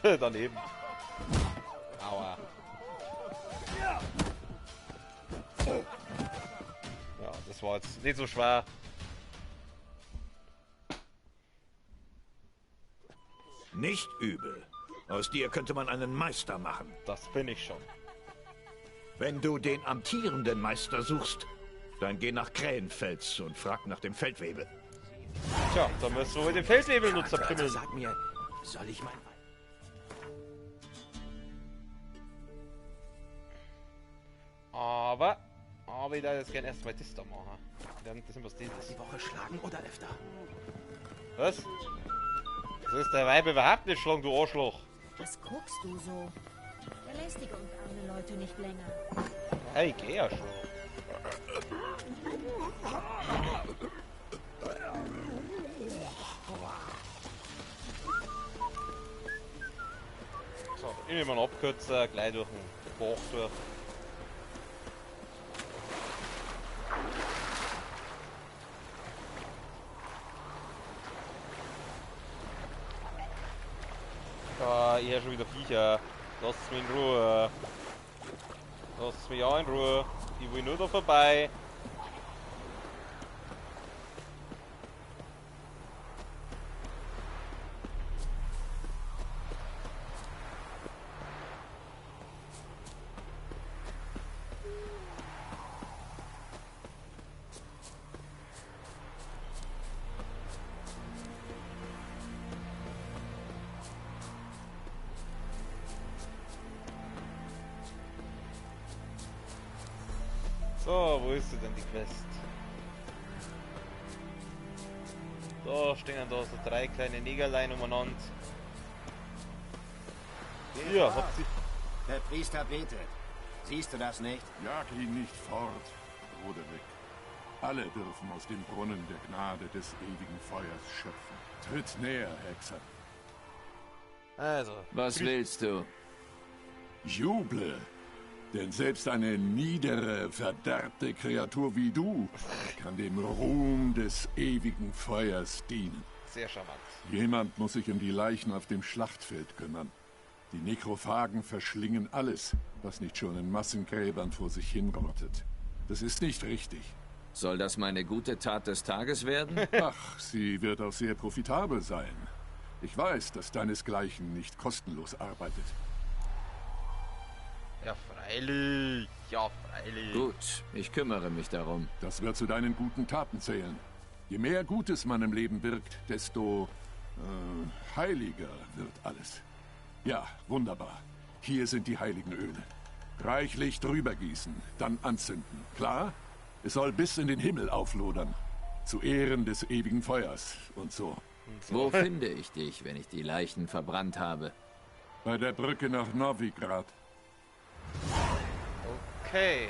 Daneben. Aua. Ja, das war jetzt nicht so schwer. Nicht übel. Aus dir könnte man einen Meister machen. Das bin ich schon. Wenn du den amtierenden Meister suchst, dann geh nach Krähenfels und frag nach dem Feldwebel. Tja, dann müssen wir den Feldwebelnutzer primmeln. Sag mir, soll ich mein... Aber ich darf jetzt gerne erstmal das da machen. Dann das ist was dieses. Die Woche schlagen oder öfter? Was? Das ist der Weib überhaupt nicht schlagen, du Arschloch. Was guckst du so? Belästige uns arme Leute nicht länger. Hey, ich geh ja schon. So, ich nehme einen Abkürzer, gleich durch den Bach durch. Da, ich höre schon wieder Viecher. Lasst mich in Ruhe. Lasst mich auch in Ruhe. Ich will nur da vorbei. So, wo ist sie denn, die Quest? Da stehen da so 3 kleine Negerlein umeinander. Hier, habt ihr... Der Priester betet. Siehst du das nicht? Jag ihn nicht fort, Roderick. Alle dürfen aus dem Brunnen der Gnade des ewigen Feuers schöpfen. Tritt näher, Hexer. Also. Was willst du? Juble! Denn selbst eine niedere, verderbte Kreatur wie du kann dem Ruhm des ewigen Feuers dienen. Sehr charmant. Jemand muss sich um die Leichen auf dem Schlachtfeld kümmern. Die Nekrophagen verschlingen alles, was nicht schon in Massengräbern vor sich hinrottet. Das ist nicht richtig. Soll das meine gute Tat des Tages werden? Ach, sie wird auch sehr profitabel sein. Ich weiß, dass deinesgleichen nicht kostenlos arbeitet. Ja, freilich. Ja, freilich. Gut, ich kümmere mich darum. Das wird zu deinen guten Taten zählen. Je mehr Gutes man im Leben wirkt, desto heiliger wird alles. Ja, wunderbar. Hier sind die heiligen Öle. Reichlich drüber gießen, dann anzünden. Klar? Es soll bis in den Himmel auflodern. Zu Ehren des ewigen Feuers und so. Wo finde ich dich, wenn ich die Leichen verbrannt habe? Bei der Brücke nach Novigrad. Okay.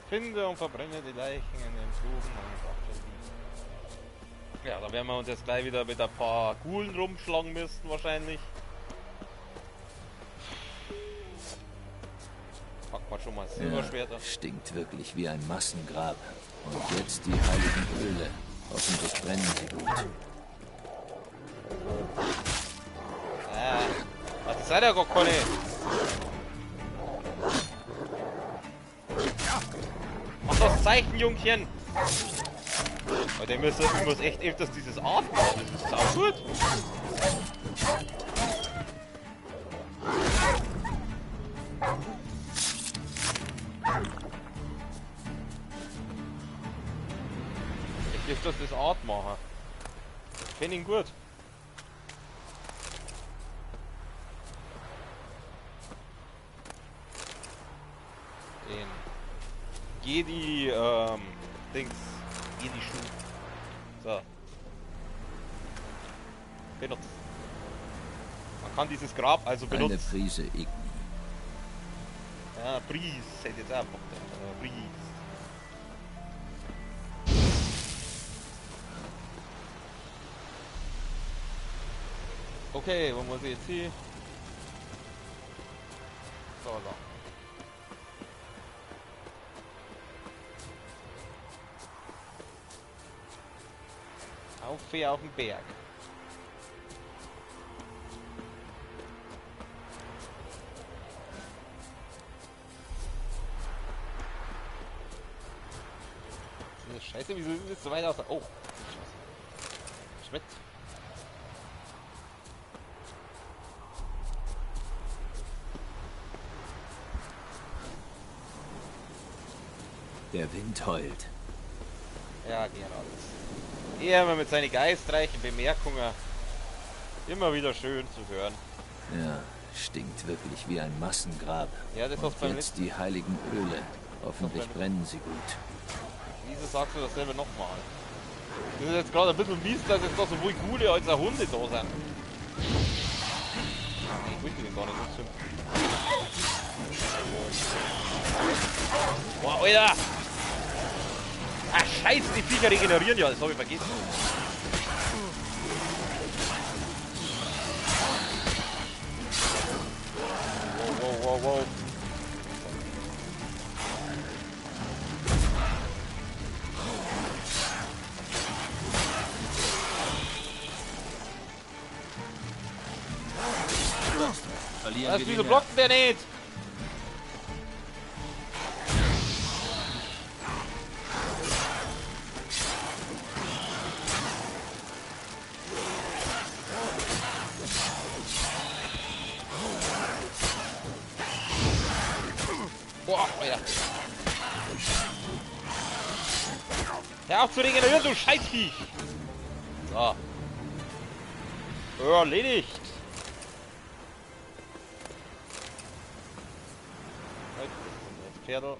Finde und verbrenne die Leichen in den Gruben und ja, da werden wir uns jetzt gleich wieder mit ein paar Gulen rumschlagen müssen wahrscheinlich. Packen wir schon mal Silberschwerter. Ja, stinkt wirklich wie ein Massengrab. Und jetzt die heiligen Öle. Hoffentlich brennen sie gut. Das seid ja gar keine. Mach das Zeichen, Jungchen! Aber ich muss echt öfters dieses Art machen, das ist auch gut. Ich öfters das Art machen. Ich finde ihn gut. Den Jedi, Dings. Jedi Schuh. So. Benutzt. Man kann dieses Grab also benutzen. Eine Prise Igni. Ja, Pries. Hätte jetzt auch Bock drauf. Pries. Okay, wo muss ich jetzt hin? So, da. Auf den Berg. Scheiße, wieso ist es so weit aus? Oh, Schmidt. Der Wind heult. Ja, Gerald. Er immer mit seinen geistreichen Bemerkungen. Immer wieder schön zu hören. Ja, stinkt wirklich wie ein Massengrab. Ja, das und beim jetzt die heiligen Öle. Hoffentlich brennen sie gut. Wieso sagst du dasselbe nochmal? Das ist jetzt gerade ein bisschen mies, dass jetzt da sowohl Gule als auch Hunde da sind. Ich wollte den gar nicht so zünden. Boah, Alter! Ach, scheiße, die Viecher regenerieren ja, das habe ich vergessen. Wow. Was, wieso blockt der nicht? Boah, Alter. Hör auf zu regenerieren, du Scheißviech! So. Erledigt. Pferdl.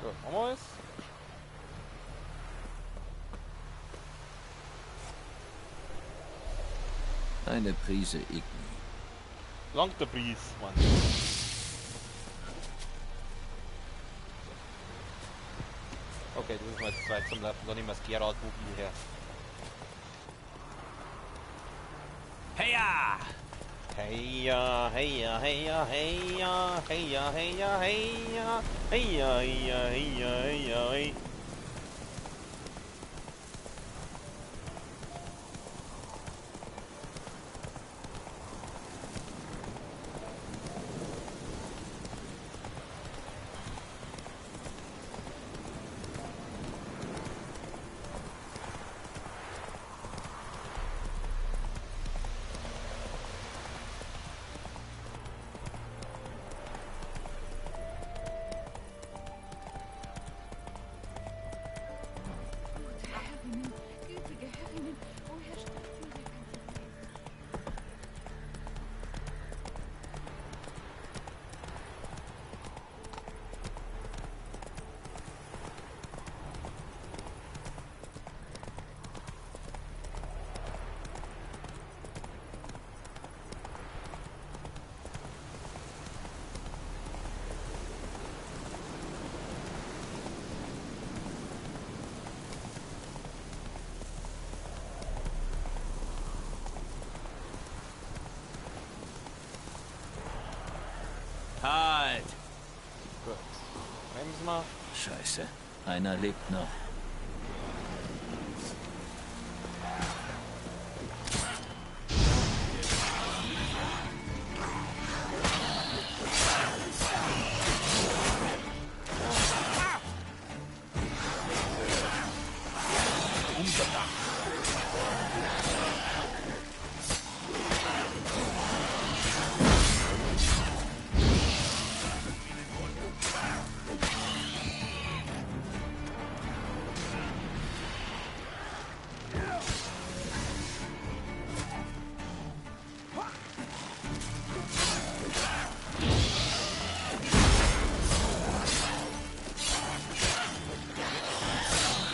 Gut, haben wir es? Eine Prise Igni. Langt der Preis, Mann. Okay, das ist mal zu zweit zum Laufen, dann nehmen wir das Gerald-Mobil her. Heya! Heya, heya, heya, heya, heya, heya, heya, heya, heya, heya, heya, heya. Halt! Gut. Bremsen wir. Scheiße. Einer lebt noch.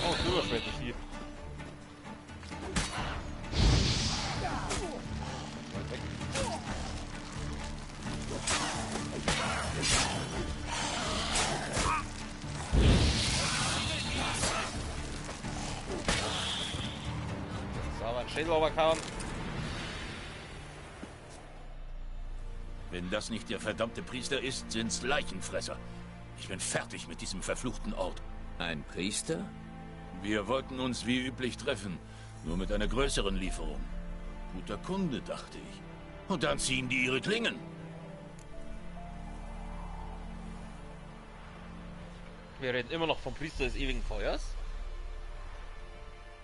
Oh, Silberschwert ist hier. Weit weg. So, aber ein Schädel runterkauen. Wenn das nicht der verdammte Priester ist, sind's Leichenfresser. Ich bin fertig mit diesem verfluchten Ort. Ein Priester? Wir wollten uns wie üblich treffen, nur mit einer größeren Lieferung. Guter Kunde, dachte ich. Und dann ziehen die ihre Klingen. Wir reden immer noch vom Priester des ewigen Feuers.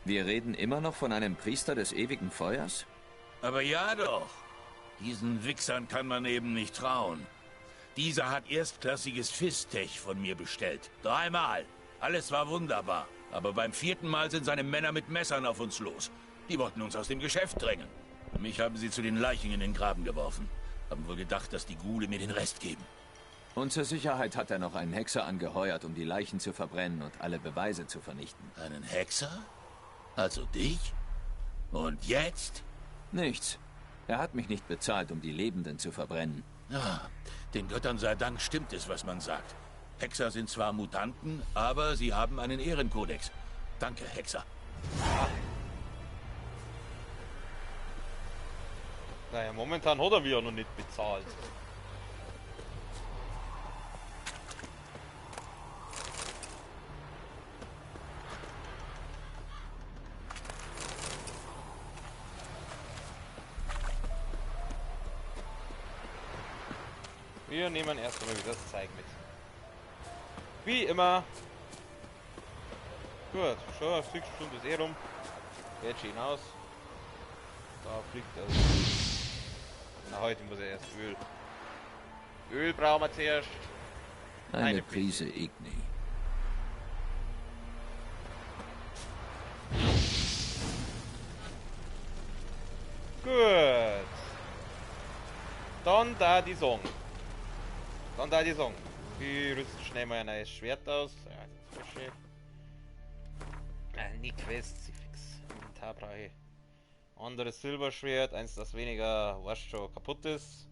Wir reden immer noch von einem Priester des ewigen Feuers? Aber ja doch. Diesen Wichsern kann man eben nicht trauen. Dieser hat erstklassiges Fistech von mir bestellt. 3-mal. Alles war wunderbar. Aber beim 4. Mal sind seine Männer mit Messern auf uns los. Die wollten uns aus dem Geschäft drängen. Mich haben sie zu den Leichen in den Graben geworfen. Haben wohl gedacht, dass die Ghule mir den Rest geben. Und zur Sicherheit hat er noch einen Hexer angeheuert, um die Leichen zu verbrennen und alle Beweise zu vernichten. Einen Hexer? Also dich? Und jetzt? Nichts. Er hat mich nicht bezahlt, um die Lebenden zu verbrennen. Ja, den Göttern sei Dank stimmt es, was man sagt. Hexer sind zwar Mutanten, aber sie haben einen Ehrenkodex. Danke, Hexer. Naja, momentan hat er mich ja noch nicht bezahlt. Wir nehmen erst einmal wieder das Zeug mit. Wie immer. Gut, schon eine Stück Stunde ist rum. Geht schön aus. Da fliegt das. Na, heute muss er erst Öl. Öl brauchen wir zuerst. Eine Prise Igni. Gut. Dann da die Song. Wir rüsten schnell mal ein neues Schwert aus. Ja, das ist schön. Die Quest, sie fix. Inventar brauche ich. Anderes Silberschwert, eins das weniger, was schon kaputt ist.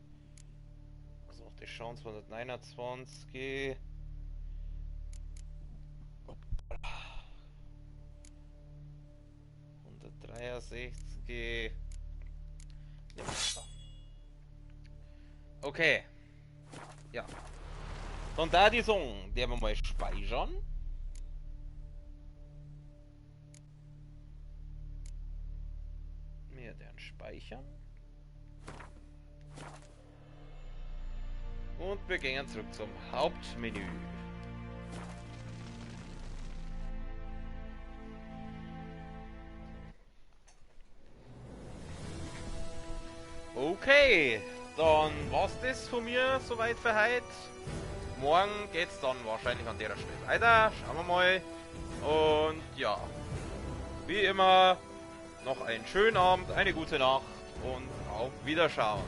Also auch die Chance 129. 163. Okay. Ja. Dann da die Song, der wir mal speichern. Wir den speichern. Und wir gehen zurück zum Hauptmenü. Okay, dann war's das von mir soweit für heute. Morgen geht's dann wahrscheinlich an der Stelle weiter. Schauen wir mal. Und ja, wie immer, noch einen schönen Abend, eine gute Nacht und auf Wiederschauen.